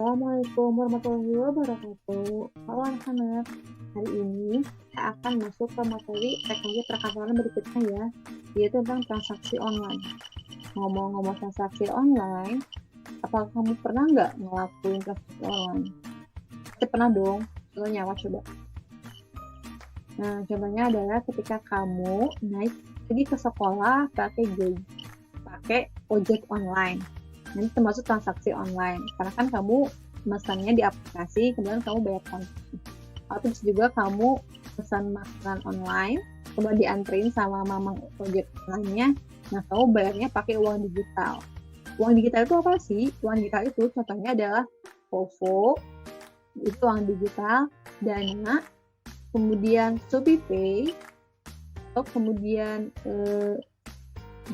Assalamualaikum warahmatullahi wabarakatuh. Halo anak-anak, hari ini kita akan masuk ke materi teknologi perkantoran berikutnya ya, yaitu tentang transaksi online. Ngomong-ngomong transaksi online, apakah kamu pernah nggak ngelakuin transaksi online? Pasti pernah dong, contohnya apa coba? Nah, contohnya adalah ketika kamu pergi ke sekolah pakai ojek online. Ini termasuk transaksi online, karena kan kamu memesannya di aplikasi, kemudian kamu bayar kontan. Atau bisa juga kamu pesan makanan online, kemudian dianterin sama mamang ojek online-nya, nah kamu bayarnya pakai uang digital. Uang digital itu apa sih? Uang digital itu contohnya adalah OVO, itu uang digital, Dana, kemudian ShopeePay, atau kemudian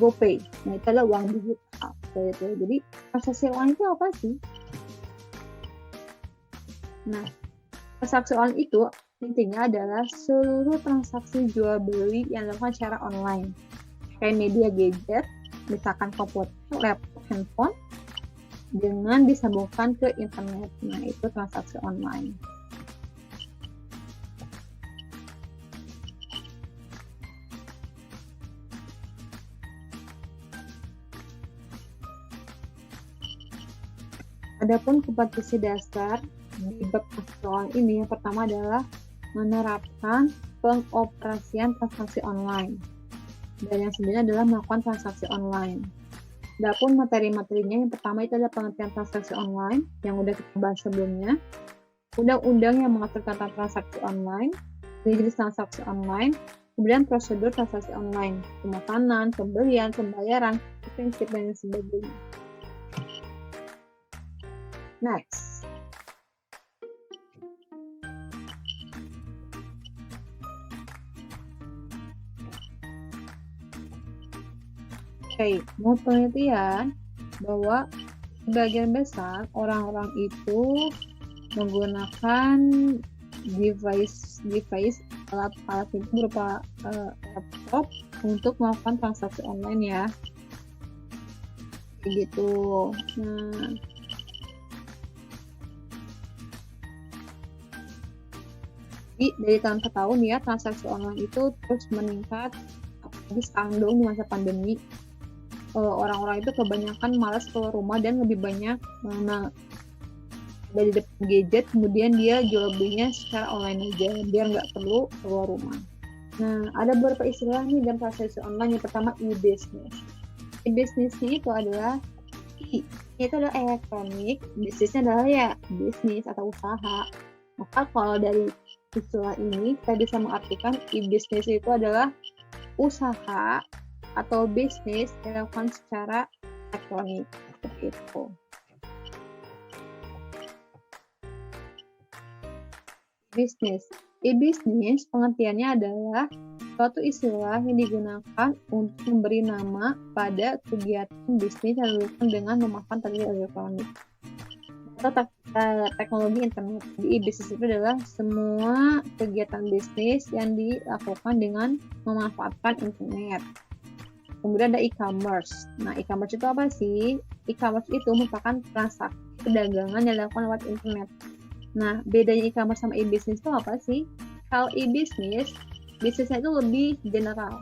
GoPay. Nah, itu adalah uang digital. Jadi, transaksi online itu apa sih? Nah, transaksi online itu intinya adalah seluruh transaksi jual beli yang dilakukan secara online. Kayak media gadget, misalkan komputer, laptop, handphone, dengan disambungkan ke internet. Nah, itu transaksi online. Adapun kompetensi dasar di bab transaksi ini, yang pertama adalah menerapkan pengoperasian transaksi online. Dan yang sebenarnya adalah melakukan transaksi online. Adapun materi-materinya, yang pertama itu adalah pengertian transaksi online, yang udah kita bahas sebelumnya. Undang-undang yang mengatur tentang transaksi online, jenis transaksi online, kemudian prosedur transaksi online, pemesanan, pembelian, pembayaran, prinsip, dan sebagainya. Next. Oke, mau penelitian bahwa sebagian besar orang-orang itu menggunakan device alat itu berupa laptop untuk melakukan transaksi online ya. Begitu. Nah, jadi dari tahun ke tahun ya, transaksi online itu terus meningkat, apalagi sekarang dong di masa pandemi. Orang-orang itu kebanyakan malas keluar rumah dan lebih banyak dari depan gadget, kemudian dia jual belinya secara online aja, biar nggak perlu keluar rumah. Nah, ada beberapa istilah nih dalam transaksi online. Yang pertama, e-business. E-business itu adalah itu adalah elektronik, bisnisnya adalah ya bisnis atau usaha. Maka kalau dari istilah ini kita bisa mengartikan e-business itu adalah usaha atau bisnis yang dilakukan secara elektronik, seperti itu. Bisnis. E-business pengertiannya adalah suatu istilah yang digunakan untuk memberi nama pada kegiatan bisnis yang dilakukan dengan memanfaatkan teknologi elektronik atau teknologi internet. Di e-business itu adalah semua kegiatan bisnis yang dilakukan dengan memanfaatkan internet. Kemudian ada e-commerce. Nah, e-commerce itu apa sih? E-commerce itu merupakan transaksi perdagangan yang dilakukan lewat internet. Nah, bedanya e-commerce sama e-business itu apa sih? Kalau e-business, bisnisnya itu lebih general.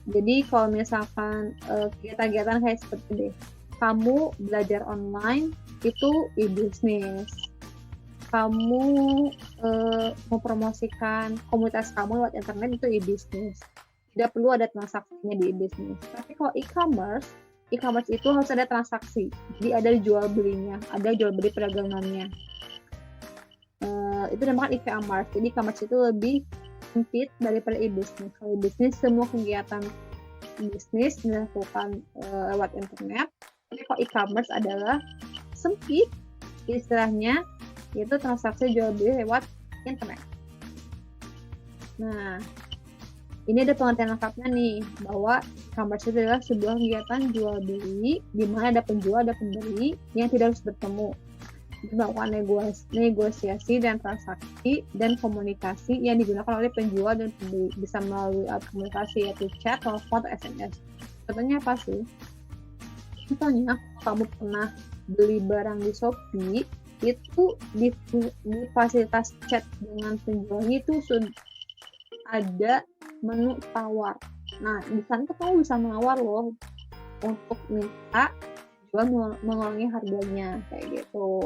Jadi kalau misalkan kegiatan-kegiatan kayak seperti deh, kamu belajar online itu e-business. Kamu mempromosikan komunitas kamu lewat internet itu e-business. Tidak perlu ada transaksinya di e-business. Tapi kalau e-commerce itu harus ada transaksi. Jadi ada jual belinya, ada jual beli perdagangannya. Itu namanya e-commerce. Jadi e-commerce itu lebih sempit daripada e-business. Kalau e-business semua kegiatan bisnis dilakukan lewat internet. Tapi kalau e-commerce adalah sempit, istilahnya yaitu transaksi jual beli lewat internet. Nah, ini ada pengertian lengkapnya nih, bahwa e-commerce itu adalah sebuah kegiatan jual beli di mana ada penjual dan pembeli yang tidak harus bertemu. Melakukan negosiasi dan transaksi dan komunikasi yang digunakan oleh penjual dan pembeli, bisa melalui alat komunikasi yaitu chat, telepon, atau SMS. Contohnya apa sih? Misalnya, kamu pernah beli barang di Shopee, itu di fasilitas chat dengan penjualnya itu sudah ada menu tawar. Nah, di sana tuh kamu bisa menawar loh untuk minta jual mengurangi harganya kayak gitu.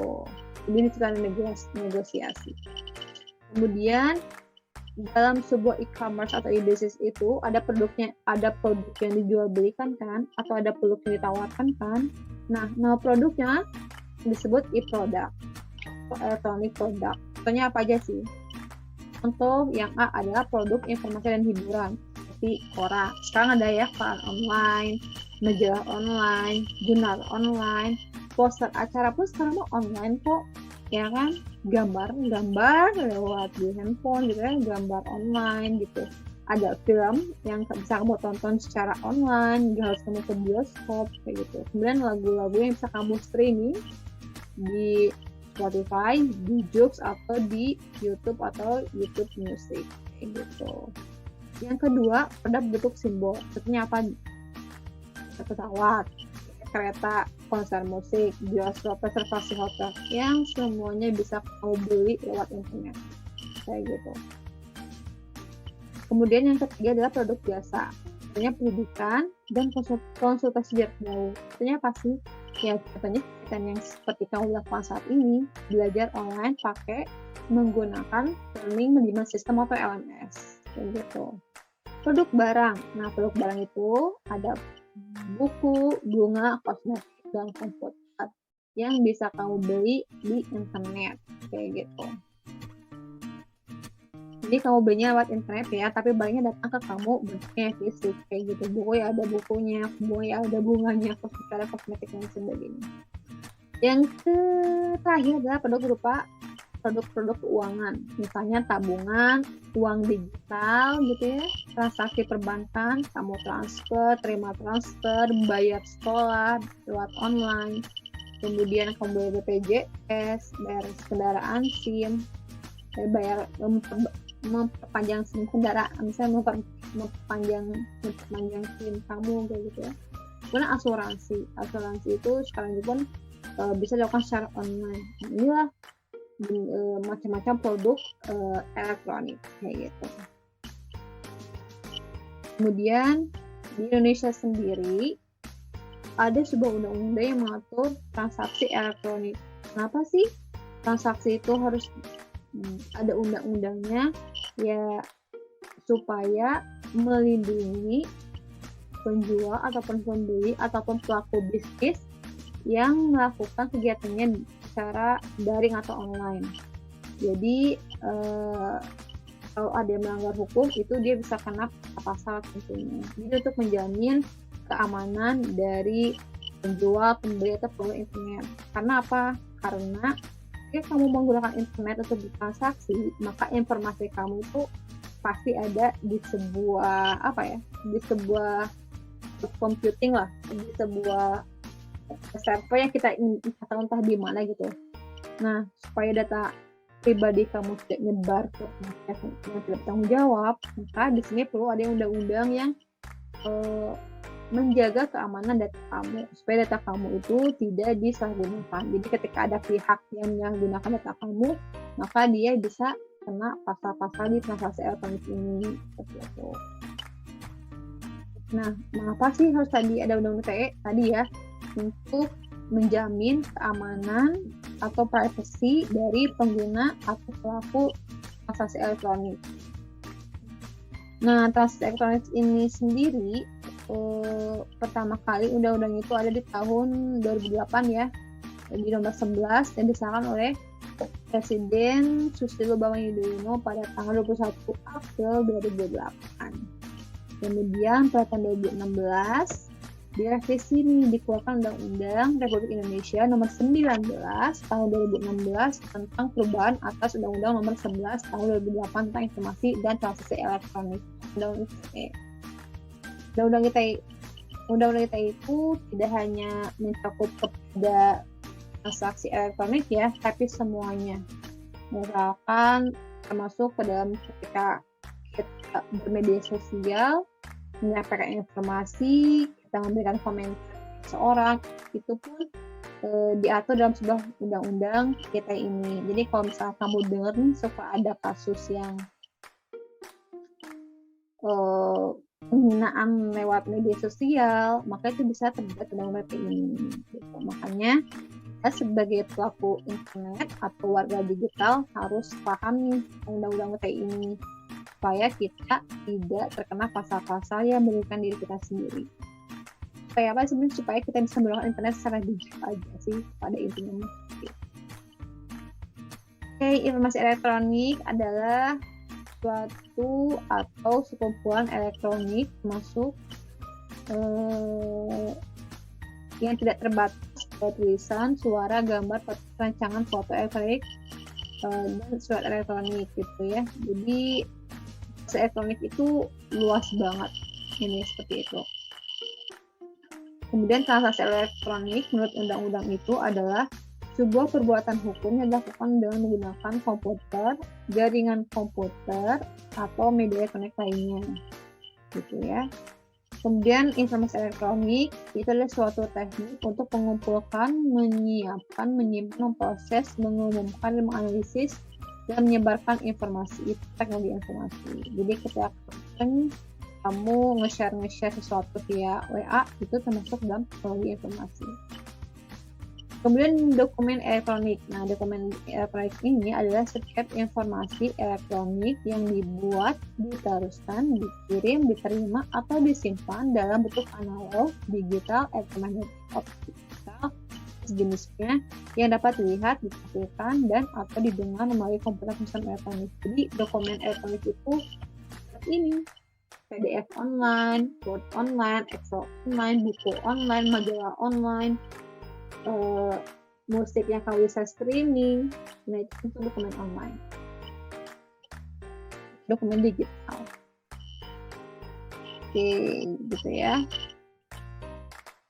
Jadi cara negosiasi. Kemudian dalam sebuah e-commerce atau e-business itu ada produk yang dijual belikan kan, atau ada produk yang ditawarkan kan. Nah, nama produknya disebut e-product atau electronic product. Contohnya apa aja sih? Contoh yang A adalah produk informasi dan hiburan seperti Quora. Sekarang ada ya koran online, majalah online, jurnal online, poster acara pun sekarang mau online kok, ya kan? Gambar lewat di handphone gitu kan, gambar online gitu. Ada film yang bisa kamu tonton secara online, nggak harus kamu ke bioskop kayak gitu. Kemudian lagu-lagu yang bisa kamu streaming di Spotify, di Joox atau di YouTube atau YouTube Music kayak gitu. Yang kedua, produk bentuk simbol. Sepertinya apa? Pesawat, kereta, konser musik, bioskop, reservasi hotel, yang semuanya bisa kamu beli lewat internet kayak gitu. Kemudian yang ketiga adalah produk jasa. Contohnya pendidikan dan konsultasi jarak jauh. Contohnya apa sih? Ya, contohnya yang seperti kamu lakukan saat ini, belajar online pakai menggunakan learning management system atau LMS kayak gitu. Produk barang. Nah, produk barang itu ada buku, bunga, kosmetik, dan komputer yang bisa kamu beli di internet kayak gitu. Jadi kamu belinya lewat internet ya, tapi barangnya datang ke kamu bentuknya fisik kayak gitu. Buku ya ada bukunya, bunga ya ada bunganya, kosmetik dan sebagainya. Yang terakhir adalah produk berupa produk-produk keuangan, misalnya tabungan, uang digital gitu ya, transaksi perbankan, kamu transfer, terima transfer, bayar sekolah lewat online, kemudian kamu bayar BPJS, bayar kendaraan SIM, bayar memperpanjang SIM kendaraan, misalnya memperpanjang SIM kamu kayak gitu ya. Kemudian asuransi itu sekarang juga bisa dilakukan secara online. Nah, inilah macam-macam produk elektronik kayak gitu. Kemudian di Indonesia sendiri ada sebuah undang-undang yang mengatur transaksi elektronik. Kenapa sih transaksi itu harus ada undang-undangnya? Ya supaya melindungi penjual ataupun pembeli ataupun pelaku bisnis yang melakukan kegiatannya secara daring atau online. Jadi kalau ada yang melanggar hukum itu dia bisa kena pasal tentunya. Jadi untuk menjamin keamanan dari penjual, pembeli atau pengguna internet. Karena apa? Karena jika kamu menggunakan internet untuk bertransaksi, maka informasi kamu itu pasti ada di sebuah di sebuah computing lah, di sebuah server yang kita entah di mana gitu. Nah, supaya data pribadi kamu tidak nyebar ke masyarakat yang tidak bertanggung jawab, maka di sini perlu ada undang-undang yang menjaga keamanan data kamu, supaya data kamu itu tidak disalahgunakan. Jadi ketika ada pihak yang menggunakan data kamu, maka dia bisa kena pasal-pasal di transaksi elektronik ini seperti itu. Nah, mengapa sih harus tadi ada undang-undang ITE tadi ya, untuk menjamin keamanan atau privacy dari pengguna atau pelaku transaksi elektronik. Nah, transaksi elektronik ini sendiri pertama kali undang-undang itu ada di tahun 2008 ya, di nomor 11 dan disahkan oleh Presiden Susilo Bambang Yudhoyono pada tanggal 21 April 2008. Kemudian pada tahun 2016 direvisi nih, dikeluarkan Undang-Undang Republik Indonesia nomor 19 tahun 2016 tentang perubahan atas Undang-Undang nomor 11 tahun 2008 tentang informasi dan transaksi elektronik. Undang-Undang ITE itu tidak hanya mencakup kepada transaksi elektronik ya, tapi semuanya. Misalkan termasuk ke dalam ketika kita bermedia sosial, menyampaikan informasi, kita memberikan komentar seseorang, itu pun diatur dalam sebuah undang-undang kita ini. Jadi kalau misalnya kamu dengar nih suka ada kasus yang penghinaan lewat media sosial, maka itu bisa terjerat undang-undang ini. Gitu. Makanya kita sebagai pelaku internet atau warga digital harus paham nih undang-undang ITE ini supaya kita tidak terkena pasal-pasal yang merugikan diri kita sendiri. Supaya apa sebenarnya? Supaya kita bisa menggunakan internet secara digital aja sih pada intinya. Oke, informasi elektronik adalah suatu atau sekumpulan elektronik masuk yang tidak terbatas pada tulisan, suara, gambar, rancangan foto elektronik dan surat elektronik gitu ya. Jadi elektronik itu luas banget ini seperti itu. Kemudian transaksi elektronik menurut undang-undang itu adalah sebuah perbuatan hukum yang dilakukan dengan menggunakan komputer, jaringan komputer, atau media elektronik lainnya, gitu ya. Kemudian informasi elektronik itu adalah suatu teknik untuk mengumpulkan, menyiapkan, menyimpan, memproses, mengumumkan, menganalisis, dan menyebarkan informasi. Itu teknologi informasi. Jadi ketika kamu nge-share sesuatu via WA, itu termasuk dalam teknologi informasi. Kemudian dokumen elektronik. Nah, dokumen elektronik ini adalah setiap informasi elektronik yang dibuat, diteruskan, dikirim, diterima, atau disimpan dalam bentuk analog, digital, elektromagnetik, optikal, sejenisnya yang dapat dilihat, ditampilkan, dan atau didengar melalui komputer sistem elektronik. Jadi dokumen elektronik itu ini PDF online, Word online, Excel online, buku online, majalah online, musik yang kamu bisa streaming, nah itu dokumen online, dokumen digital. Oke, gitu ya.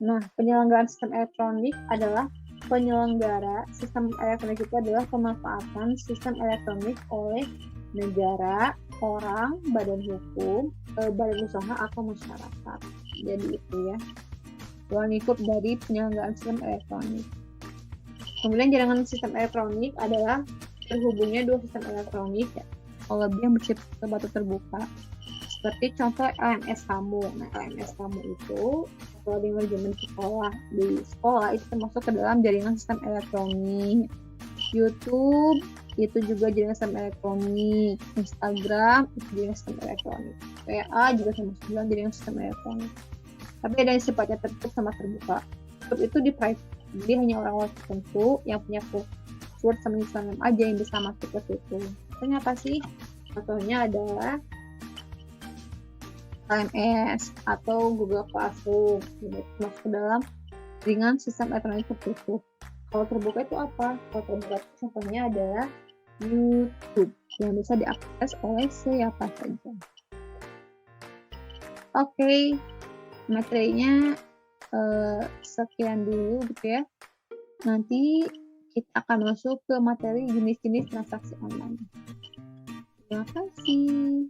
Nah, penyelenggaraan sistem elektronik adalah penyelenggara sistem elektronik itu adalah pemanfaatan sistem elektronik oleh negara, orang, badan hukum, badan usaha atau masyarakat. Jadi itu ya, ruang lingkup dari penyelenggaraan sistem elektronik. Kemudian jaringan sistem elektronik adalah terhubungnya dua sistem elektronik ya, kalau lebih yang bersifat batu terbuka. Seperti contoh LMS kamu. Nah, LMS kamu itu kalau di manajemen di sekolah itu termasuk ke dalam jaringan sistem elektronik. YouTube itu juga jaringan sistem elektronik, Instagram itu jaringan sistem elektronik, WA juga termasuk dalam jaringan sistem elektronik. Tapi ada yang sifatnya tertutup sama terbuka. YouTube itu di private, jadi hanya orang-orang tertentu yang punya password sama username aja yang bisa masuk ke situ. Contohnya apa sih? Contohnya adalah LMS atau Google Classroom, itu masuk ke dalam jaringan sistem elektronik tertutup. Kalau terbuka itu apa? Kalau terbuka itu contohnya adalah YouTube yang bisa diakses oleh siapa saja. Oke, materinya sekian dulu gitu ya. Nanti kita akan masuk ke materi jenis-jenis transaksi online. Terima kasih.